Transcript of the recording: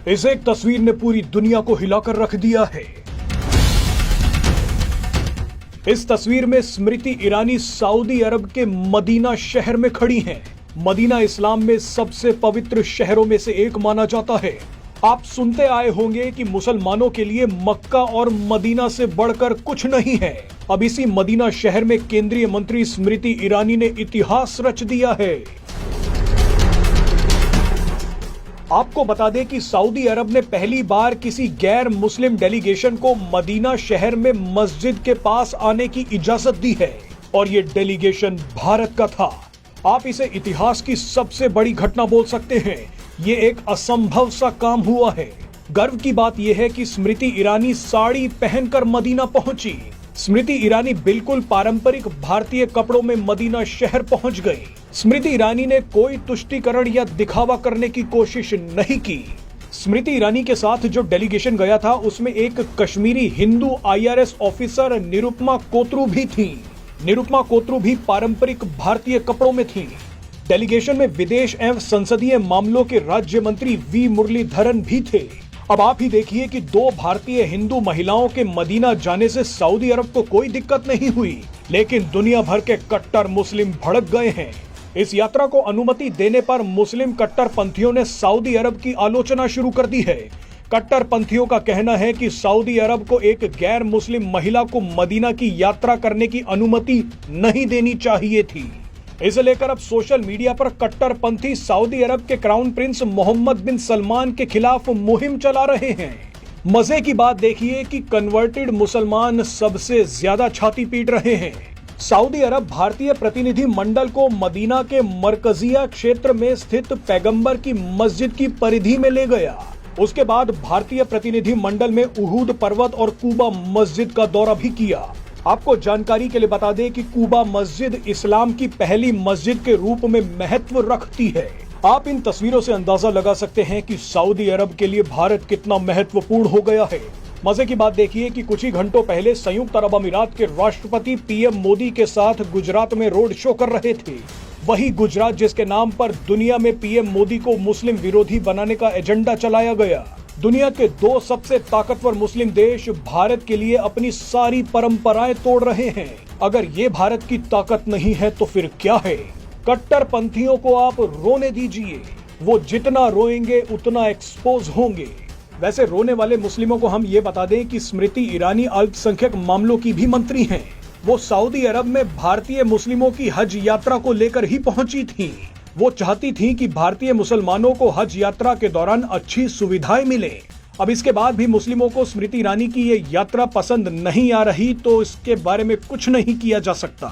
इस एक तस्वीर ने पूरी दुनिया को हिलाकर रख दिया है। इस तस्वीर में स्मृति ईरानी सऊदी अरब के मदीना शहर में खड़ी हैं। मदीना इस्लाम में सबसे पवित्र शहरों में से एक माना जाता है। आप सुनते आए होंगे कि मुसलमानों के लिए मक्का और मदीना से बढ़कर कुछ नहीं है। अब इसी मदीना शहर में केंद्रीय मंत्री स्मृति ईरानी ने इतिहास रच दिया है। आपको बता दें कि सऊदी अरब ने पहली बार किसी गैर मुस्लिम डेलीगेशन को मदीना शहर में मस्जिद के पास आने की इजाजत दी है और ये डेलीगेशन भारत का था। आप इसे इतिहास की सबसे बड़ी घटना बोल सकते हैं। ये एक असंभव सा काम हुआ है। गर्व की बात यह है कि स्मृति ईरानी साड़ी पहनकर मदीना पहुंची। स्मृति ईरानी बिल्कुल पारंपरिक भारतीय कपड़ों में मदीना शहर पहुंच गई। स्मृति ईरानी ने कोई तुष्टीकरण या दिखावा करने की कोशिश नहीं की। स्मृति ईरानी के साथ जो डेलीगेशन गया था उसमें एक कश्मीरी हिंदू IRS ऑफिसर निरुपमा कोतरू भी थी। निरुपमा कोतरू भी पारंपरिक भारतीय कपड़ों में थी। डेलीगेशन में विदेश एवं संसदीय मामलों के राज्य मंत्री V मुरलीधरन भी थे। अब आप ही देखिए कि दो भारतीय हिंदू महिलाओं के मदीना जाने से सऊदी अरब को कोई दिक्कत नहीं हुई, लेकिन दुनिया भर के कट्टर मुस्लिम भड़क गए हैं। इस यात्रा को अनुमति देने पर मुस्लिम कट्टरपंथियों ने सऊदी अरब की आलोचना शुरू कर दी है। कट्टरपंथियों का कहना है कि सऊदी अरब को एक गैर मुस्लिम महिला को मदीना की यात्रा करने की अनुमति नहीं देनी चाहिए थी। इसे लेकर अब सोशल मीडिया पर कट्टरपंथी सऊदी अरब के क्राउन प्रिंस मोहम्मद बिन सलमान के खिलाफ मुहिम चला रहे हैं। मजे की बात देखिए कि कन्वर्टेड मुसलमान सबसे ज्यादा छाती पीट रहे हैं। सऊदी अरब भारतीय प्रतिनिधि मंडल को मदीना के मरकजिया क्षेत्र में स्थित पैगंबर की मस्जिद की परिधि में ले गया। उसके बाद भारतीय प्रतिनिधि मंडल में उहूद पर्वत और कूबा मस्जिद का दौरा भी किया। आपको जानकारी के लिए बता दें कि कूबा मस्जिद इस्लाम की पहली मस्जिद के रूप में महत्व रखती है। आप इन तस्वीरों से अंदाजा लगा सकते हैं कि सऊदी अरब के लिए भारत कितना महत्वपूर्ण हो गया है। मजे की बात देखिए कि कुछ ही घंटों पहले संयुक्त अरब अमीरात के राष्ट्रपति PM मोदी के साथ गुजरात में रोड शो कर रहे थे। वही गुजरात जिसके नाम पर दुनिया में PM मोदी को मुस्लिम विरोधी बनाने का एजेंडा चलाया गया। दुनिया के दो सबसे ताकतवर मुस्लिम देश भारत के लिए अपनी सारी परंपराएं तोड़ रहे हैं। अगर ये भारत की ताकत नहीं है तो फिर क्या है? कट्टरपंथियों को आप रोने दीजिए, वो जितना रोएंगे उतना एक्सपोज होंगे। वैसे रोने वाले मुस्लिमों को हम ये बता दें कि स्मृति ईरानी अल्पसंख्यक मामलों की भी मंत्री हैं। वो सऊदी अरब में भारतीय मुस्लिमों की हज यात्रा को लेकर ही पहुंची थी। वो चाहती थी कि भारतीय मुसलमानों को हज यात्रा के दौरान अच्छी सुविधाएं मिले। अब इसके बाद भी मुस्लिमों को स्मृति ईरानी की ये यात्रा पसंद नहीं आ रही तो इसके बारे में कुछ नहीं किया जा सकता।